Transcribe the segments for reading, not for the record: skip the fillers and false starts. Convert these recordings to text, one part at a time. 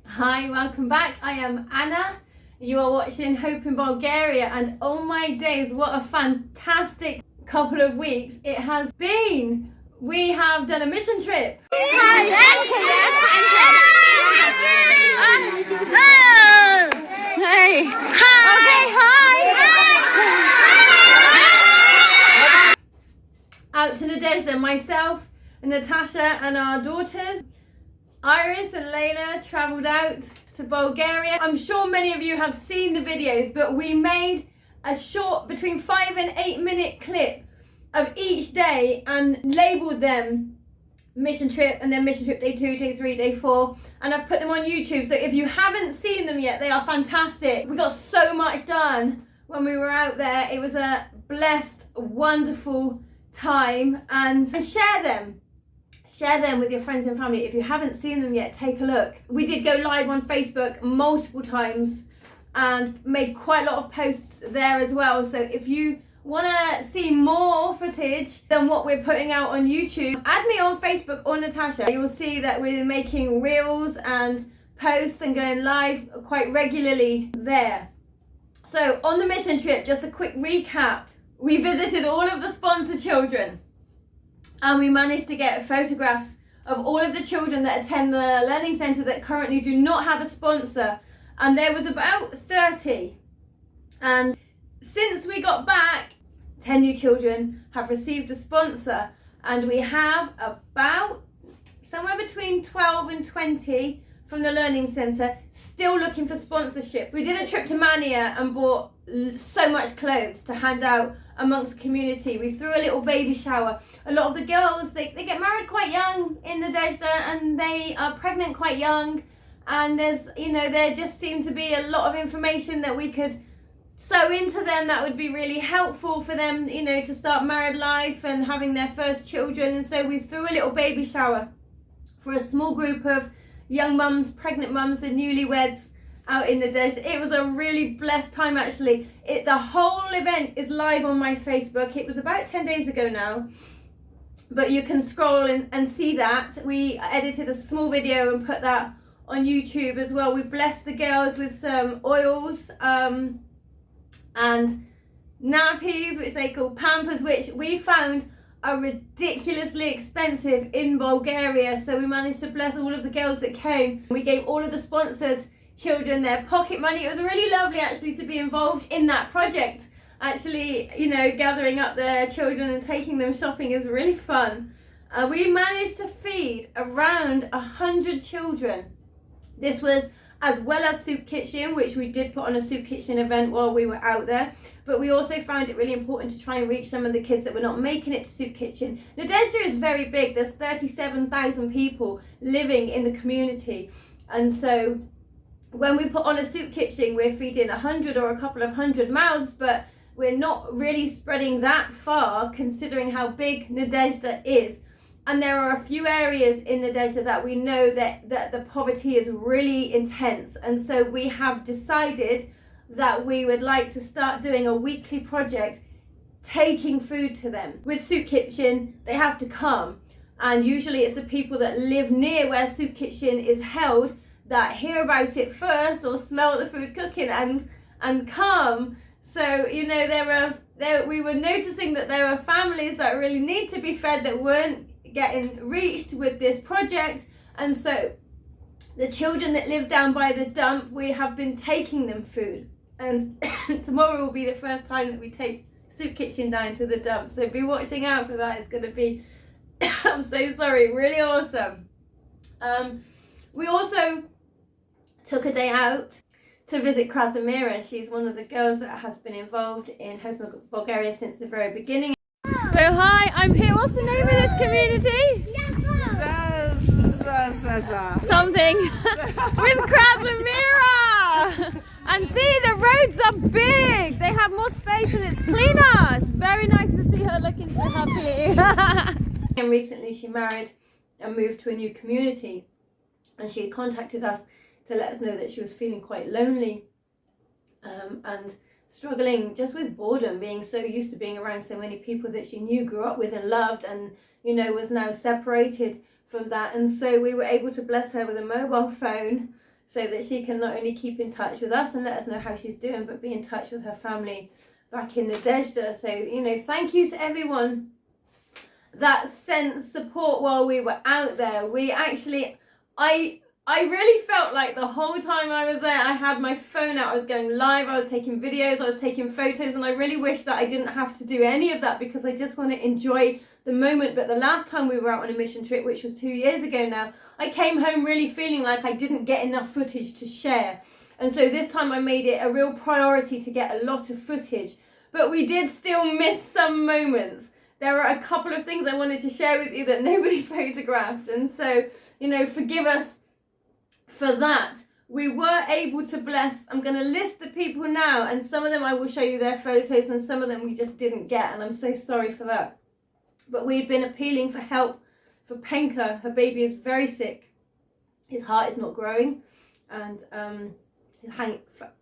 Hi, welcome back. I am Anna. You are watching Hope in Bulgaria, and oh my days, what a fantastic couple of weeks it has been. We have done a mission trip. Out to Nadezhda, myself, Natasha and our daughters. Iris and Layla travelled out to Bulgaria. I'm sure many of you have seen the videos, but we made a short between 5 and 8 minute clip of each day and labelled them mission trip, and then mission trip day 2, day 3, day 4, and I've put them on YouTube. So if you haven't seen them yet, they are fantastic. We got so much done when we were out there. It was a blessed, wonderful time, and share them with your friends and family. If you haven't seen them yet, take a look. We did go live on Facebook multiple times and made quite a lot of posts there as well. So if you want to see more footage than what we're putting out on YouTube, add me on Facebook or Natasha. You'll see that we're making reels and posts and going live quite regularly there. So on the mission trip, just a quick recap. We visited all of the sponsor children, and we managed to get photographs of all of the children that attend the learning centre that currently do not have a sponsor, and there was about 30. And since we got back, 10 new children have received a sponsor, and we have about somewhere between 12 and 20 from the learning centre still looking for sponsorship. We did a trip to Mania and bought so much clothes to hand out amongst the community. We threw a little baby shower. A lot of the girls, they get married quite young in Nadezhda, and they are pregnant quite young, and there just seemed to be a lot of information that we could sow into them that would be really helpful for them, to start married life and having their first children. And so we threw a little baby shower for a small group of young mums, pregnant mums and newlyweds out in Nadezhda. It was a really blessed time, actually. The whole event is live on my Facebook. It was about 10 days ago now, but you can scroll and see that. We edited a small video and put that on YouTube as well. We blessed the girls with some oils and nappies, which they call Pampers, which we found are ridiculously expensive in Bulgaria. So we managed to bless all of the girls that came. We gave all of the sponsored children their pocket money. It was really lovely actually to be involved in that project. Actually, gathering up their children and taking them shopping is really fun. We managed to feed around 100 children. This was as well as soup kitchen, which we did put on a soup kitchen event while we were out there, but we also found it really important to try and reach some of the kids that were not making it to soup kitchen. Nadezhda is very big. There's 37,000 people living in the community, and so when we put on a soup kitchen, we're feeding 100 or a couple of hundred mouths, but we're not really spreading that far considering how big Nadezhda is. And there are a few areas in Nadezhda that we know that the poverty is really intense. And so we have decided that we would like to start doing a weekly project taking food to them. With Soup Kitchen, they have to come. And usually it's the people that live near where Soup Kitchen is held that hear about it first or smell the food cooking and come. So, we were noticing that there are families that really need to be fed that weren't getting reached with this project, and so the children that live down by the dump, we have been taking them food, and tomorrow will be the first time that we take Soup Kitchen down to the dump, so be watching out for that. It's going to be I'm so sorry, really awesome. We also took a day out to visit Krasimira. She's one of the girls that has been involved in Hope in Bulgaria since the very beginning. So hi, I'm here. What's the name of this community? Something with Krasimira. And see, the roads are big. They have more space and it's cleaner. It's very nice to see her looking so happy. And recently she married and moved to a new community. And she contacted us to let us know that she was feeling quite lonely and struggling just with boredom, being so used to being around so many people that she knew, grew up with and loved, and was now separated from that. And so we were able to bless her with a mobile phone so that she can not only keep in touch with us and let us know how she's doing, but be in touch with her family back in Nadezhda. So, you know, thank you to everyone that sent support while we were out there. We actually, I really felt like the whole time I was there, I had my phone out, I was going live, I was taking videos, I was taking photos, and I really wish that I didn't have to do any of that because I just want to enjoy the moment. But the last time we were out on a mission trip, which was 2 years ago now, I came home really feeling like I didn't get enough footage to share. And so this time I made it a real priority to get a lot of footage. But we did still miss some moments. There are a couple of things I wanted to share with you that nobody photographed. And so, you know, forgive us for that. We were able to bless, I'm going to list the people now, and some of them I will show you their photos and some of them we just didn't get, and I'm so sorry for that. But we've been appealing for help for Penka. Her baby is very sick. His heart is not growing, and his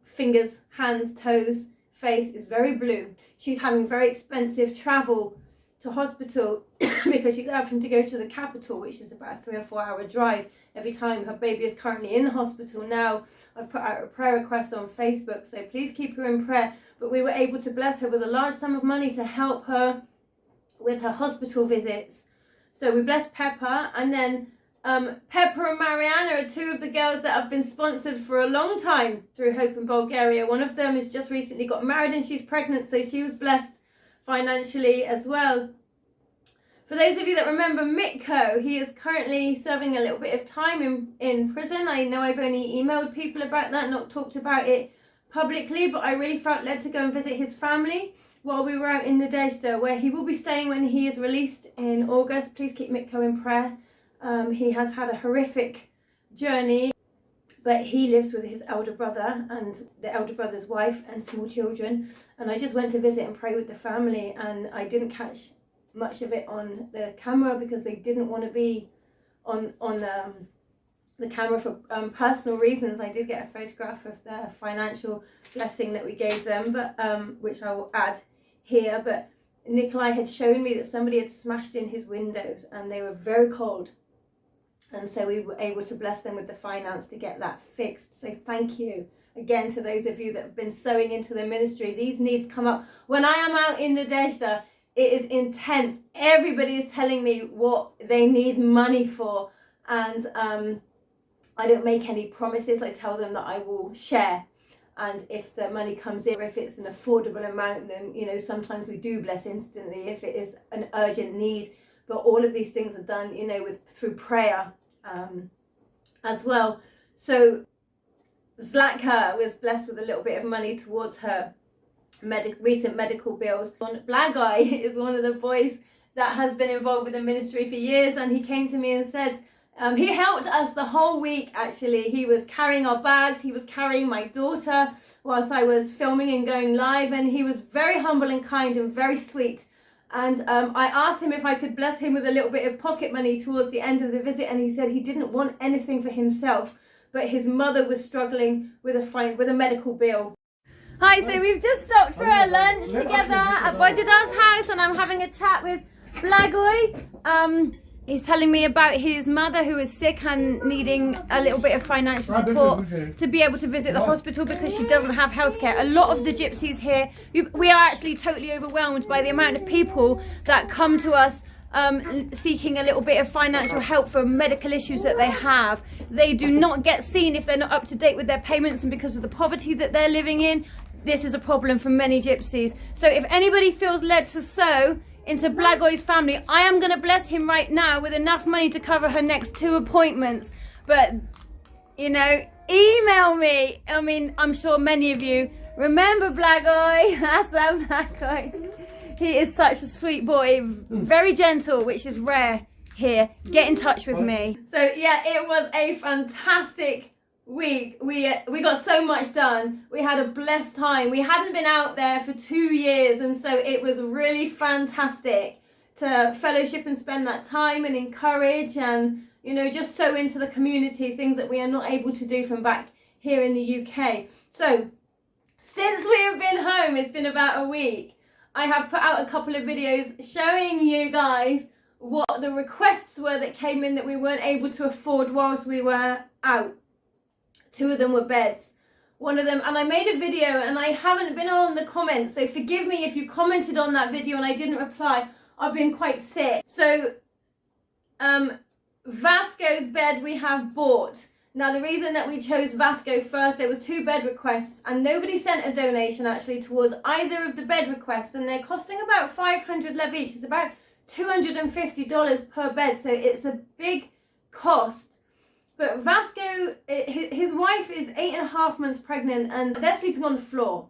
fingers, hands, toes, face is very blue. She's having very expensive travel to hospital because she's having to go to the capital, which is about a 3 or 4 hour drive every time. Her baby is currently in the hospital now. I've put out a prayer request on Facebook, so please keep her in prayer. But we were able to bless her with a large sum of money to help her with her hospital visits. So we blessed Pepper, and then Pepper and Mariana are two of the girls that have been sponsored for a long time through Hope in Bulgaria. One of them has just recently got married and she's pregnant, so she was blessed financially as well. For those of you that remember Mitko, he is currently serving a little bit of time in prison. I know I've only emailed people about that, not talked about it publicly, but I really felt led to go and visit his family while we were out in Nadezhda, where he will be staying when he is released in August. Please keep Mitko in prayer. He has had a horrific journey, but he lives with his elder brother and the elder brother's wife and small children. And I just went to visit and pray with the family, and I didn't catch much of it on the camera because they didn't want to be on the camera for personal reasons. I did get a photograph of the financial blessing that we gave them, but which I will add here. But Nikolai had shown me that somebody had smashed in his windows and they were very cold. And so we were able to bless them with the finance to get that fixed. So thank you again to those of you that have been sowing into the ministry. These needs come up. When I am out in Nadezhda, it is intense. Everybody is telling me what they need money for. And I don't make any promises. I tell them that I will share. And if the money comes in, or if it's an affordable amount, then, you know, sometimes we do bless instantly if it is an urgent need. But all of these things are done, you know, through prayer as well. So Zlatka was blessed with a little bit of money towards her recent medical bills. Blagoy is one of the boys that has been involved with the ministry for years, and he came to me and said, he helped us the whole week actually. He was carrying our bags, he was carrying my daughter whilst I was filming and going live, and he was very humble and kind and very sweet. And I asked him if I could bless him with a little bit of pocket money towards the end of the visit, and he said he didn't want anything for himself, but his mother was struggling with a medical bill. Hi, so we've just stopped for our lunch together at Bojadar's house, and I'm having a chat with Blagoy. He's telling me about his mother who is sick and needing a little bit of financial support to be able to visit the hospital because she doesn't have healthcare. A lot of the gypsies here, we are actually totally overwhelmed by the amount of people that come to us seeking a little bit of financial help for medical issues that they have. They do not get seen if they're not up to date with their payments, and because of the poverty that they're living in, this is a problem for many gypsies. So if anybody feels led to sow into Blagoy's family, I am going to bless him right now with enough money to cover her next 2 appointments. But, you know, email me. I mean, I'm sure many of you remember Blagoy. That's Blagoy. He is such a sweet boy, very gentle, which is rare here. Get in touch with me. So yeah, it was a fantastic week. We got so much done. We had a blessed time. We hadn't been out there for 2 years, and so it was really fantastic to fellowship and spend that time and encourage and, you know, just so into the community, things that we are not able to do from back here in the UK. So since we have been home, it's been about a week, I have put out a couple of videos showing you guys what the requests were that came in that we weren't able to afford whilst we were out. 2 of them were beds. One of them, and I made a video and I haven't been on the comments, so forgive me if you commented on that video and I didn't reply. I've been quite sick. So Vasco's bed we have bought. Now the reason that we chose Vasco first, there was 2 bed requests and nobody sent a donation actually towards either of the bed requests, and they're costing about 500 lev each. It's about $250 per bed, so it's a big cost. But Vasco, his wife is 8.5 months pregnant and they're sleeping on the floor.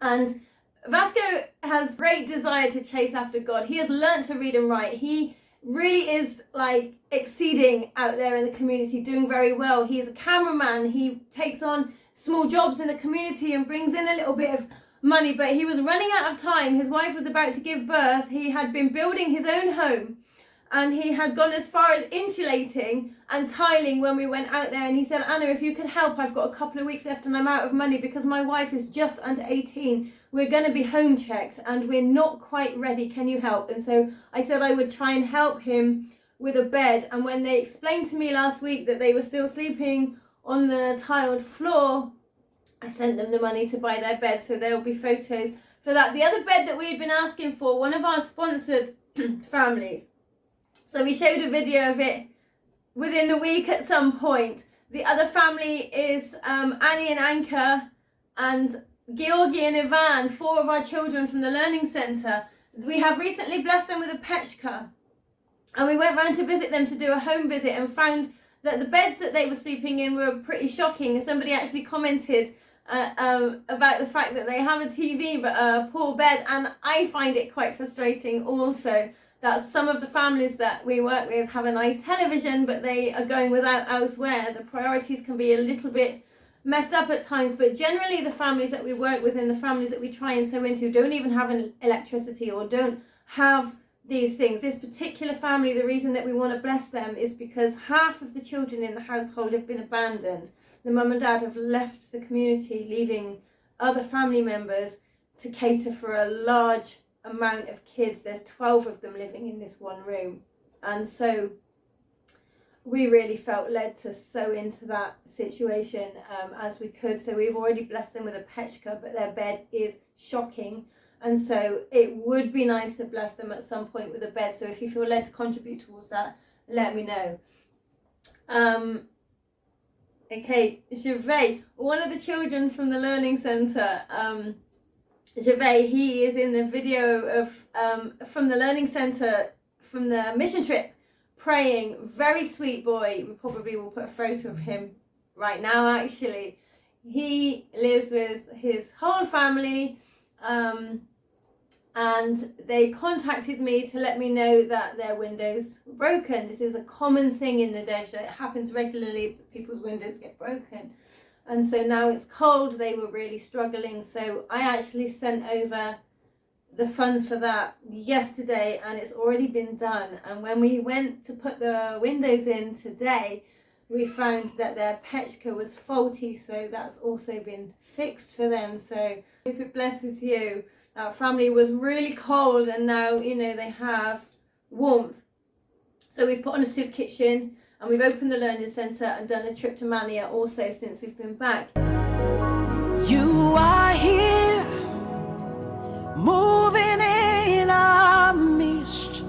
And Vasco has great desire to chase after God. He has learnt to read and write. He really is like exceeding out there in the community, doing very well. He is a cameraman. He takes on small jobs in the community and brings in a little bit of money, but he was running out of time. His wife was about to give birth. He had been building his own home and he had gone as far as insulating and tiling when we went out there, and he said, Anna, if you could help, I've got a couple of weeks left and I'm out of money because my wife is just under 18. We're going to be home checked and we're not quite ready. Can you help? And so I said I would try and help him with a bed. And when they explained to me last week that they were still sleeping on the tiled floor, I sent them the money to buy their bed, so there will be photos for that. The other bed that we had been asking for, one of our sponsored families. So we showed a video of it within the week at some point. The other family is Annie and Anka and Georgi and Ivan, 4 of our children from the Learning Centre. We have recently blessed them with a pechka. And we went round to visit them to do a home visit and found that the beds that they were sleeping in were pretty shocking. Somebody actually commented about the fact that they have a TV but a poor bed, and I find it quite frustrating also that some of the families that we work with have a nice television but they are going without elsewhere. The priorities can be a little bit messed up at times, but generally the families that we work with and the families that we try and sow into don't even have an electricity or don't have these things. This particular family, the reason that we want to bless them is because half of the children in the household have been abandoned. The mum and dad have left the community, leaving other family members to cater for a large amount of kids. There's 12 of them living in this one room, and so we really felt led to sow into that situation as we could. So we've already blessed them with a pechka, but their bed is shocking, and so it would be nice to bless them at some point with a bed. So if you feel led to contribute towards that, let me know. Okay, Gervais, one of the children from the Learning Centre, Gervais, he is in the video of from the Learning Centre, from the mission trip, praying. Very sweet boy. We probably will put a photo of him right now actually. He lives with his whole family, and they contacted me to let me know that their windows were broken. This is a common thing in the desert. It happens regularly, people's windows get broken. And so now it's cold, they were really struggling. So I actually sent over the funds for that yesterday and it's already been done. And when we went to put the windows in today, we found that their pechka was faulty. So that's also been fixed for them. So if it blesses you, that family was really cold and now, you know, they have warmth. So we've put on a soup kitchen and we've opened the Learning Centre and done a trip to Mania also since we've been back. You are here, moving in our midst.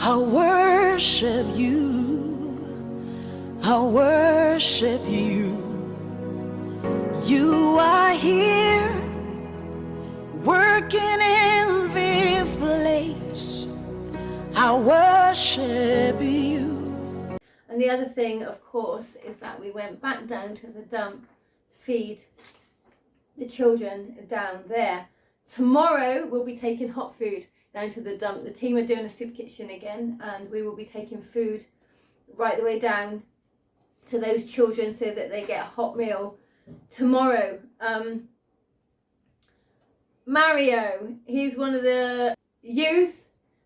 I worship you, I worship you. You are here, working in this place. I worship you. And the other thing, of course, is that we went back down to the dump to feed the children down there. Tomorrow we'll be taking hot food down to the dump. The team are doing a soup kitchen again, and we will be taking food right the way down to those children so that they get a hot meal tomorrow. Mario, he's one of the youth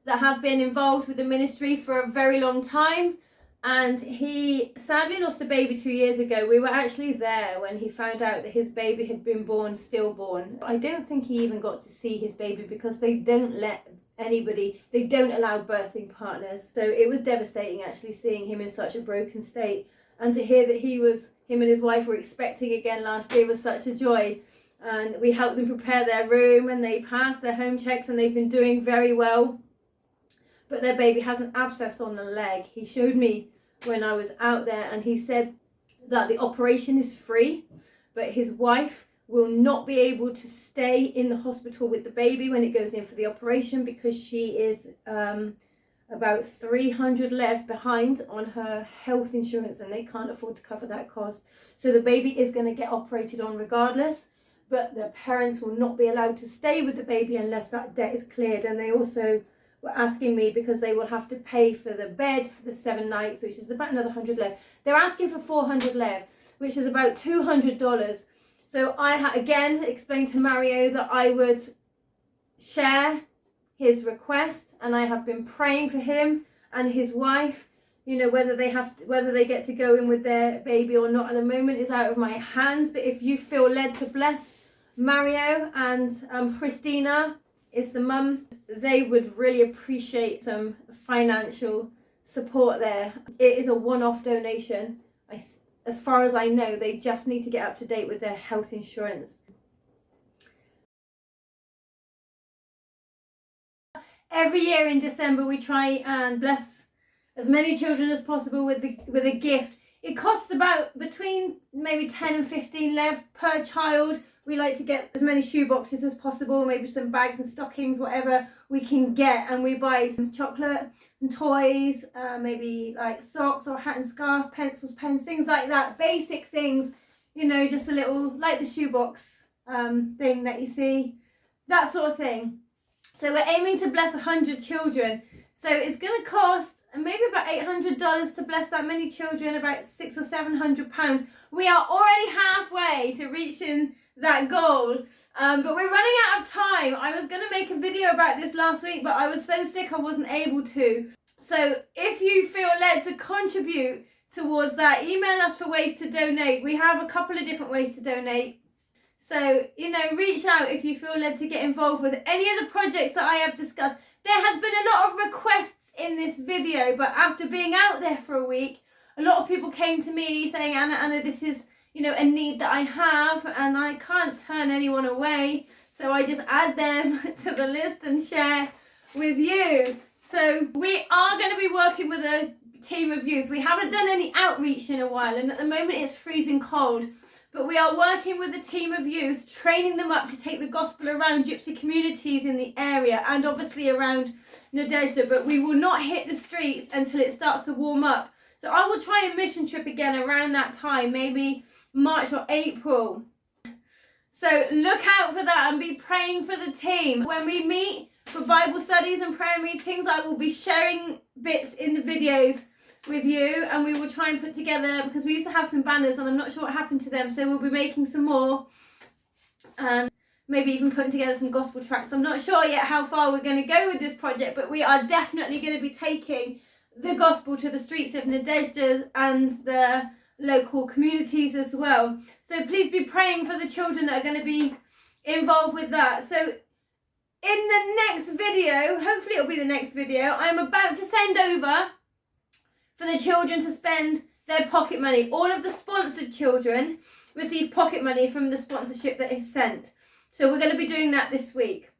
that have been involved with the ministry for a very long time, and he sadly lost a baby 2 years ago. We were actually there when he found out that his baby had been born stillborn. I don't think he even got to see his baby because they don't let anybody, they don't allow birthing partners. So it was devastating actually seeing him in such a broken state, and to hear that he was him and his wife were expecting again last year was such a joy. And we helped them prepare their room, and they passed their home checks, and they've been doing very well. But their baby has an abscess on the leg. He showed me when I was out there, and he said that the operation is free, but his wife will not be able to stay in the hospital with the baby when it goes in for the operation, because she is about 300 lev behind on her health insurance, and they can't afford to cover that cost. So the baby is going to get operated on regardless, but the parents will not be allowed to stay with the baby unless that debt is cleared. And they also were asking me, because they will have to pay for the bed for the 7 nights, which is about another 100 lev. They're asking for 400 lev, which is about $200. So I again explained to Mario that I would share his request, and I have been praying for him and his wife, you know, whether they get to go in with their baby or not at the moment is out of my hands. But if you feel led to bless Mario and Christina is the mum, they would really appreciate some financial support there. It is a one-off donation. As far as I know, they just need to get up to date with their health insurance. Every year in December we try and bless as many children as possible with a gift. It costs about between maybe 10 and 15 lev per child. We like to get as many shoe boxes as possible, maybe some bags and stockings, whatever we can get, and we buy some chocolate and toys, maybe like socks or hat and scarf, pencils, pens, things like that, basic things, you know, just a little, like the shoebox thing that you see, that sort of thing. So we're aiming to bless 100 children. So it's going to cost maybe about $800 to bless that many children, about £600 or £700. We are already halfway to reaching that goal, but we're running out of time. I was going to make a video about this last week, but I was so sick I wasn't able to. So if you feel led to contribute towards that, email us for ways to donate. We have a couple of different ways to donate. So, you know, reach out if you feel led to get involved with any of the projects that I have discussed. There has been a lot of requests in this video, but after being out there for a week, a lot of people came to me saying, Anna, this is, you know, a need that I have, and I can't turn anyone away. So I just add them to the list and share with you. So we are going to be working with a team of youth. We haven't done any outreach in a while, and at the moment it's freezing cold. But we are working with a team of youth, training them up to take the gospel around gypsy communities in the area and obviously around Nadezhda. But we will not hit the streets until it starts to warm up. So I will try a mission trip again around that time, maybe March or April. So look out for that and be praying for the team. When we meet for Bible studies and prayer meetings, I will be sharing bits in the videos with you, and we will try and put together, because we used to have some banners and I'm not sure what happened to them, so we'll be making some more and maybe even putting together some gospel tracts. I'm not sure yet how far we're going to go with this project, but we are definitely going to be taking the gospel to the streets of Nadezhda and the local communities as well. So please be praying for the children that are going to be involved with that. So in the next video, hopefully it'll be the next video, I'm about to send over for the children to spend their pocket money. All of the sponsored children receive pocket money from the sponsorship that is sent. So we're going to be doing that this week.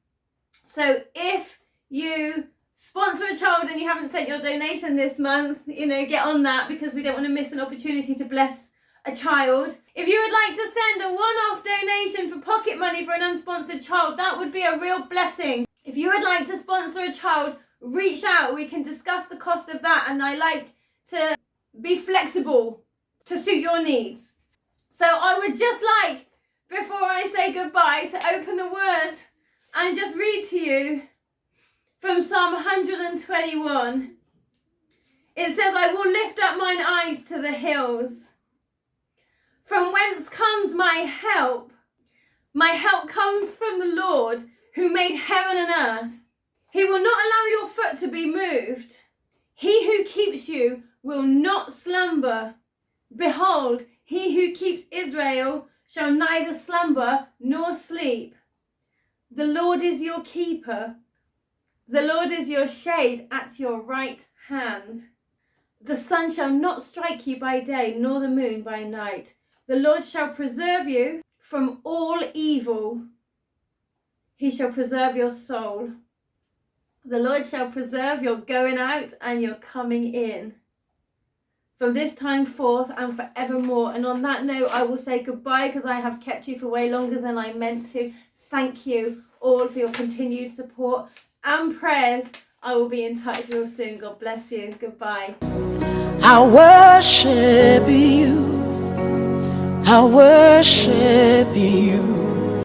So if you sponsor a child and you haven't sent your donation this month, you know, get on that, because we don't want to miss an opportunity to bless a child. If you would like to send a one-off donation for pocket money for an unsponsored child, that would be a real blessing. If you would like to sponsor a child, reach out. We can discuss the cost of that, and I like to be flexible to suit your needs. So I would just like, before I say goodbye, to open the word and just read to you from Psalm 121. It says, I will lift up mine eyes to the hills. From whence comes my help? My help comes from the Lord, who made heaven and earth. He will not allow your foot to be moved. He who keeps you will not slumber. Behold, he who keeps Israel shall neither slumber nor sleep. The Lord is your keeper. The Lord is your shade at your right hand. The sun shall not strike you by day, nor the moon by night. The Lord shall preserve you from all evil. He shall preserve your soul. The Lord shall preserve your going out and your coming in, from this time forth and forevermore. And on that note, I will say goodbye because I have kept you for way longer than I meant to. Thank you all for your continued support and prayers. I will be in touch real soon. God bless you. Goodbye. I worship you. I worship you.